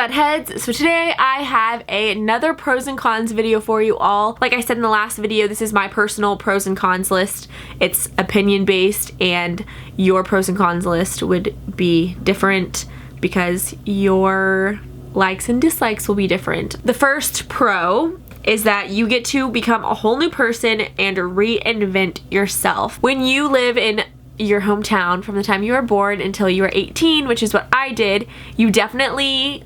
bedheads. So today I have another pros and cons video for you all. Like I said in the last video, this is my personal pros and cons list. It's opinion based and your pros and cons list would be different because your likes and dislikes will be different. The first pro is that you get to become a whole new person and reinvent yourself. When you live in your hometown from the time you were born until you were 18, which is what I did, you definitely,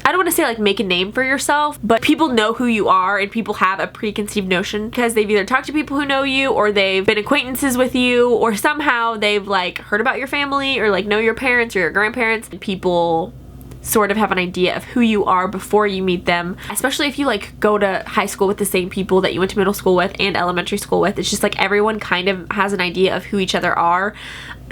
I don't want to say like make a name for yourself, but people know who you are and people have a preconceived notion because they've either talked to people who know you or they've been acquaintances with you or somehow they've like heard about your family or like know your parents or your grandparents. People sort of have an idea of who you are before you meet them, especially if you like go to high school with the same people that you went to middle school with and elementary school with. It's just like everyone kind of has an idea of who each other are,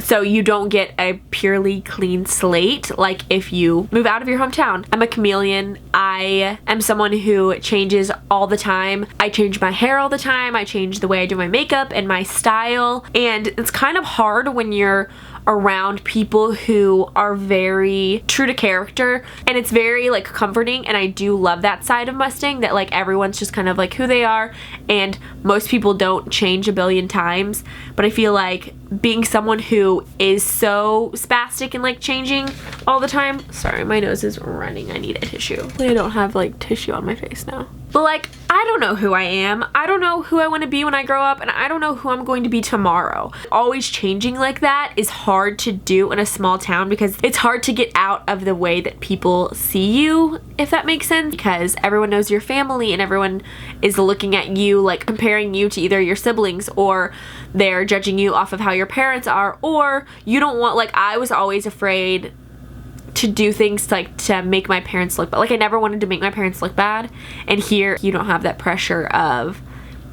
so you don't get a purely clean slate like if you move out of your hometown. I'm a chameleon. I am someone who changes all the time. I change my hair all the time. I change the way I do my makeup and my style, and it's kind of hard when you're around people who are very true to character, and it's very like comforting, and I do love that side of Mustang, that like everyone's just kind of like who they are and most people don't change a billion times. But I feel like being someone who is so spastic and like changing all the time, sorry my nose is running, I need a tissue. I don't have like tissue on my face now. But like, I don't know who I am. I don't know who I want to be when I grow up, and I don't know who I'm going to be tomorrow. Always changing like that is hard to do in a small town because it's hard to get out of the way that people see you, if that makes sense, because everyone knows your family and everyone is looking at you, like comparing you to either your siblings, or they're judging you off of how your parents are, or you don't want, like I was always afraid to do things like to make my parents look bad. Like I never wanted to make my parents look bad, and here you don't have that pressure of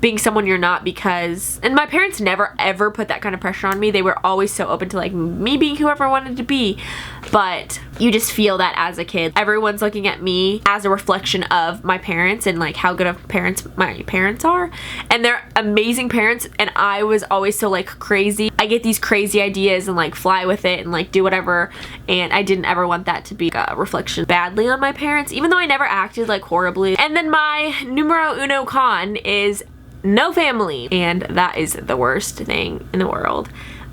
being someone you're not, because, and my parents never ever put that kind of pressure on me. They were always so open to like me being whoever I wanted to be, but you just feel that as a kid everyone's looking at me as a reflection of my parents and like how good of parents my parents are, and they're amazing parents, and I was always so like crazy. I get these crazy ideas and like fly with it and like do whatever, and I didn't ever want that to be a reflection badly on my parents, even though I never acted like horribly. And then my numero uno con is no family, and that is the worst thing in the world.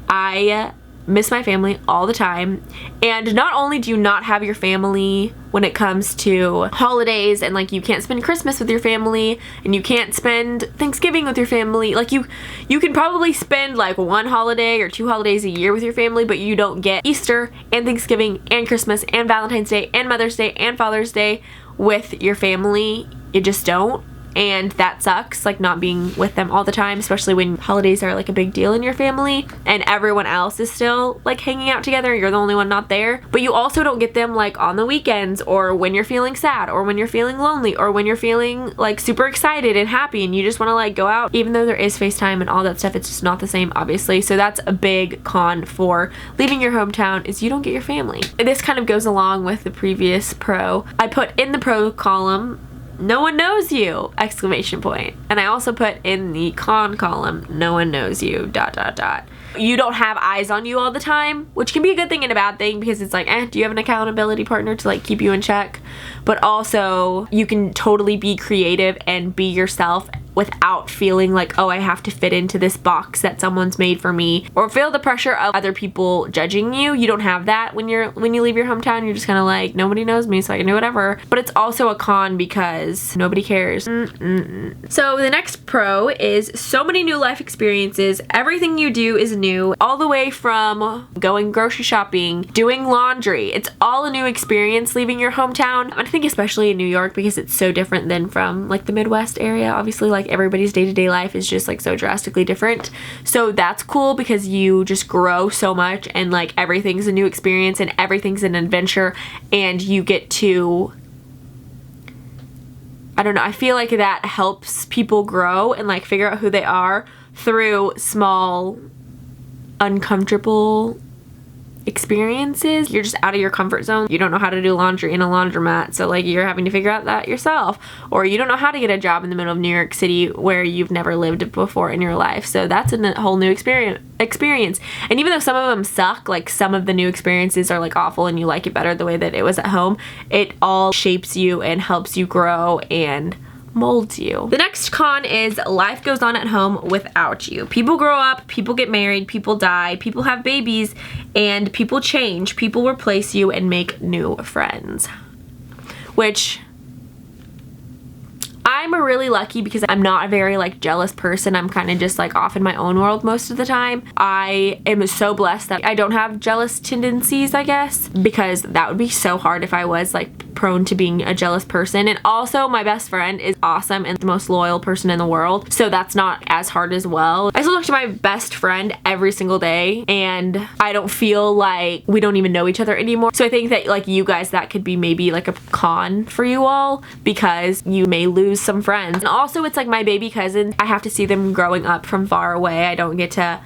I miss my family all the time, and not only do you not have your family when it comes to holidays, and like you can't spend Christmas with your family and you can't spend Thanksgiving with your family, like you can probably spend like one holiday or two holidays a year with your family, but you don't get Easter and Thanksgiving and Christmas and Valentine's Day and Mother's Day and Father's Day with your family. You just don't. And that sucks, like not being with them all the time, especially when holidays are like a big deal in your family and everyone else is still like hanging out together. You're the only one not there. But you also don't get them like on the weekends, or when you're feeling sad, or when you're feeling lonely, or when you're feeling like super excited and happy and you just want to like go out. Even though there is FaceTime and all that stuff, it's just not the same, obviously. So that's a big con for leaving your hometown, is you don't get your family. This kind of goes along with the previous pro. I put in the pro column, no one knows you, exclamation point. And I also put in the con column, no one knows you, ... You don't have eyes on you all the time, which can be a good thing and a bad thing, because it's like, do you have an accountability partner to like keep you in check? But also you can totally be creative and be yourself without feeling like, oh, I have to fit into this box that someone's made for me, or feel the pressure of other people judging you. You don't have that when you leave your hometown. You're just kind of like, nobody knows me, so I can do whatever. But it's also a con because nobody cares. So the next pro is so many new life experiences. Everything you do is new, all the way from going grocery shopping, doing laundry. It's all a new experience leaving your hometown. I think especially in New York, because it's so different than from like the Midwest area. Obviously, like everybody's day-to-day life is just like so drastically different. So that's cool because you just grow so much, and like everything's a new experience and everything's an adventure, and you get to, I don't know, I feel like that helps people grow and like figure out who they are through small, uncomfortable experiences. You're just out of your comfort zone. You don't know how to do laundry in a laundromat, so like you're having to figure out that yourself. Or you don't know how to get a job in the middle of New York City where you've never lived before in your life. So that's a whole new experience. And even though some of them suck, like some of the new experiences are like awful and you like it better the way that it was at home, it all shapes you and helps you grow and molds you. The next con is life goes on at home without you. People grow up, people get married, people die, people have babies, and people change. People replace you and make new friends. Which I'm really lucky because I'm not a very like jealous person. I'm kind of just like off in my own world most of the time. I am so blessed that I don't have jealous tendencies, I guess, because that would be so hard if I was like prone to being a jealous person. And also my best friend is awesome and the most loyal person in the world, so that's not as hard as well. I still talk to my best friend every single day and I don't feel like we don't even know each other anymore. So I think that like you guys, that could be maybe like a con for you all because you may lose some friends. And also it's like my baby cousins, I have to see them growing up from far away. I don't get to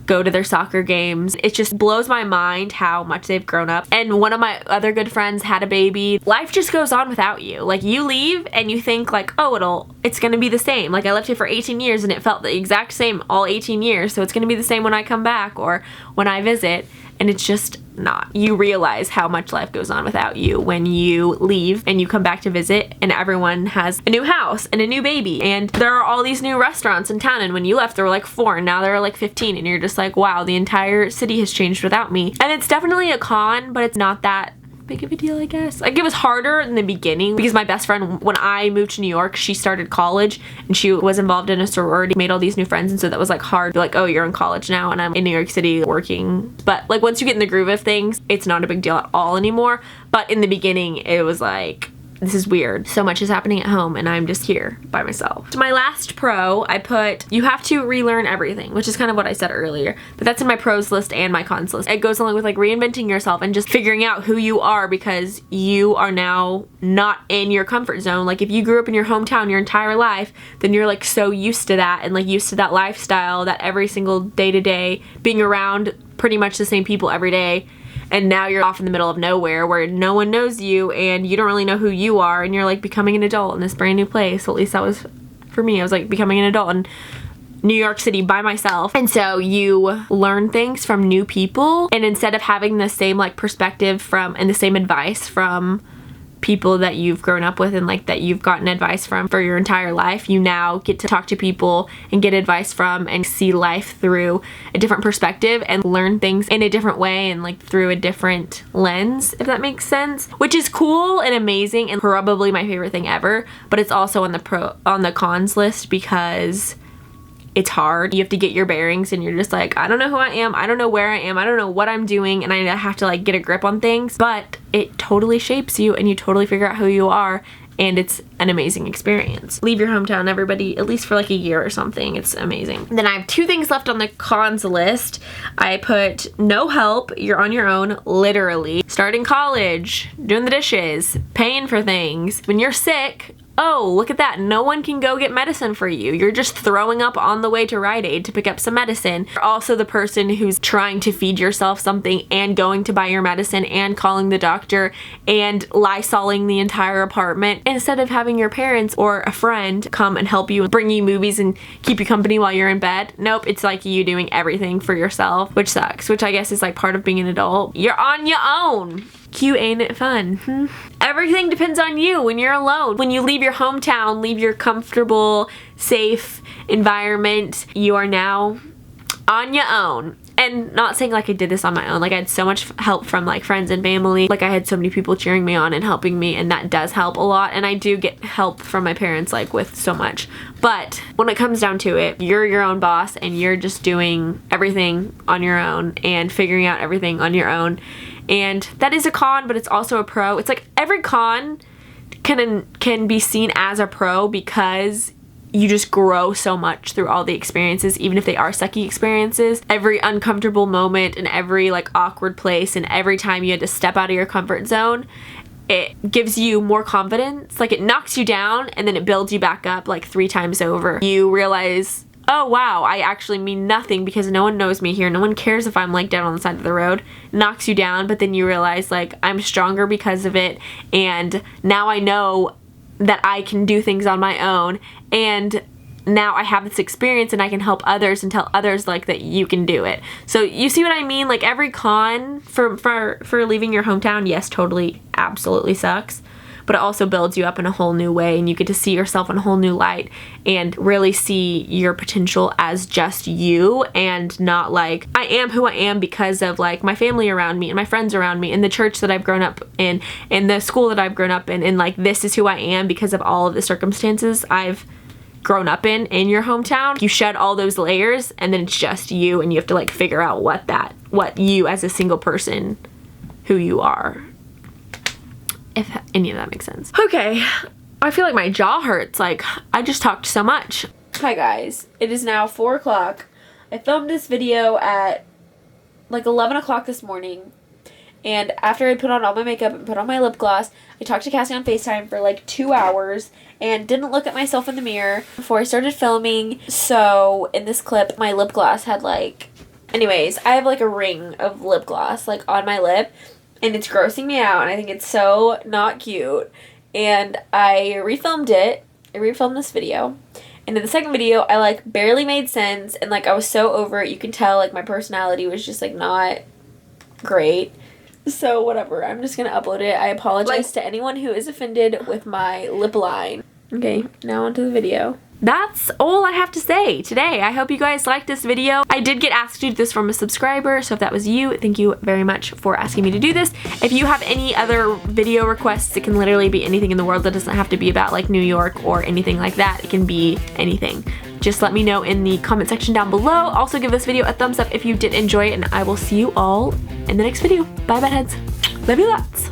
go to their soccer games. It just blows my mind how much they've grown up. And one of my other good friends had a baby. Life just goes on without you. Like you leave and you think like, oh, it's gonna be the same. Like I lived here for 18 years and it felt the exact same all 18 years. So it's gonna be the same when I come back or when I visit. And it's just not. You realize how much life goes on without you when you leave and you come back to visit and everyone has a new house and a new baby and there are all these new restaurants in town, and when you left there were like 4 and now there are like 15 and you're just like, wow, the entire city has changed without me. And it's definitely a con, but it's not that big of a deal, I guess. Like it was harder in the beginning because my best friend, when I moved to New York, she started college and she was involved in a sorority, made all these new friends, and so that was like hard. Like, oh, you're in college now and I'm in New York City working. But like once you get in the groove of things, it's not a big deal at all anymore. But in the beginning, it was like, this is weird. So much is happening at home and I'm just here by myself. To my last pro, I put, you have to relearn everything, which is kind of what I said earlier, but that's in my pros list and my cons list. It goes along with like reinventing yourself and just figuring out who you are because you are now not in your comfort zone. Like if you grew up in your hometown your entire life, then you're like so used to that and like used to that lifestyle, that every single day to day being around pretty much the same people every day. And now you're off in the middle of nowhere where no one knows you and you don't really know who you are and you're like becoming an adult in this brand new place. Well, at least that was for me. I was like becoming an adult in New York City by myself. And so you learn things from new people, and instead of having the same like perspective from and the same advice from people that you've grown up with and like that you've gotten advice from for your entire life, you now get to talk to people and get advice from and see life through a different perspective and learn things in a different way and like through a different lens, if that makes sense, which is cool and amazing and probably my favorite thing ever. But it's also on the cons list because it's hard. You have to get your bearings and you're just like, I don't know who I am, I don't know where I am, I don't know what I'm doing, and I have to like get a grip on things. But it totally shapes you and you totally figure out who you are, and it's an amazing experience. Leave your hometown, everybody, at least for like a year or something. It's amazing. Then I have 2 things left on the cons list. I put no help, you're on your own, literally. Starting college, doing the dishes, paying for things. When you're sick, oh, look at that, no one can go get medicine for you. You're just throwing up on the way to Rite Aid to pick up some medicine. You're also the person who's trying to feed yourself something and going to buy your medicine and calling the doctor and Lysoling the entire apartment instead of having your parents or a friend come and help you and bring you movies and keep you company while you're in bed. Nope, it's like you doing everything for yourself, which sucks, which I guess is like part of being an adult. You're on your own. Cute, ain't it fun? Everything depends on you when you're alone. When you leave your hometown, leave your comfortable, safe environment, you are now on your own. And not saying like I did this on my own. Like I had so much help from like friends and family. Like I had so many people cheering me on and helping me, and that does help a lot. And I do get help from my parents like with so much. But when it comes down to it, you're your own boss and you're just doing everything on your own and figuring out everything on your own. And that is a con, but it's also a pro. It's like every con can be seen as a pro because you just grow so much through all the experiences, even if they are sucky experiences. Every uncomfortable moment and every like awkward place and every time you had to step out of your comfort zone, it gives you more confidence. Like it knocks you down and then it builds you back up like 3 times over. You realize, oh wow, I actually mean nothing because no one knows me here. No one cares if I'm like dead on the side of the road. It knocks you down, but then you realize like I'm stronger because of it, and now I know that I can do things on my own, and now I have this experience and I can help others and tell others like that you can do it. So you see what I mean? Like every con for leaving your hometown, yes, totally, absolutely sucks. But it also builds you up in a whole new way, and you get to see yourself in a whole new light and really see your potential as just you, and not like I am who I am because of like my family around me and my friends around me and the church that I've grown up in and the school that I've grown up in, and like this is who I am because of all of the circumstances I've grown up in your hometown. You shed all those layers and then it's just you, and you have to like figure out what you as a single person, who you are. If any of that makes sense. Okay, I feel like my jaw hurts. Like, I just talked so much. Hi guys, it is now 4 o'clock. I filmed this video at like 11 o'clock this morning. And after I put on all my makeup and put on my lip gloss, I talked to Cassie on FaceTime for like 2 hours and didn't look at myself in the mirror before I started filming. So in this clip, my lip gloss had like, anyways, I have like a ring of lip gloss like on my lip. And it's grossing me out, and I think it's so not cute. And I refilmed it. I refilmed this video. And in the second video, I like barely made sense, and like I was so over it. You can tell like my personality was just like not great. So whatever, I'm just gonna upload it. I apologize to anyone who is offended with my lip line. Okay, now onto the video. That's all I have to say today. I hope you guys liked this video. I did get asked to do this from a subscriber, so if that was you, thank you very much for asking me to do this. If you have any other video requests, it can literally be anything in the world. That doesn't have to be about like New York or anything like that. It can be anything. Just let me know in the comment section down below. Also give this video a thumbs up if you did enjoy it, and I will see you all in the next video. Bye, bedheads. Love you lots.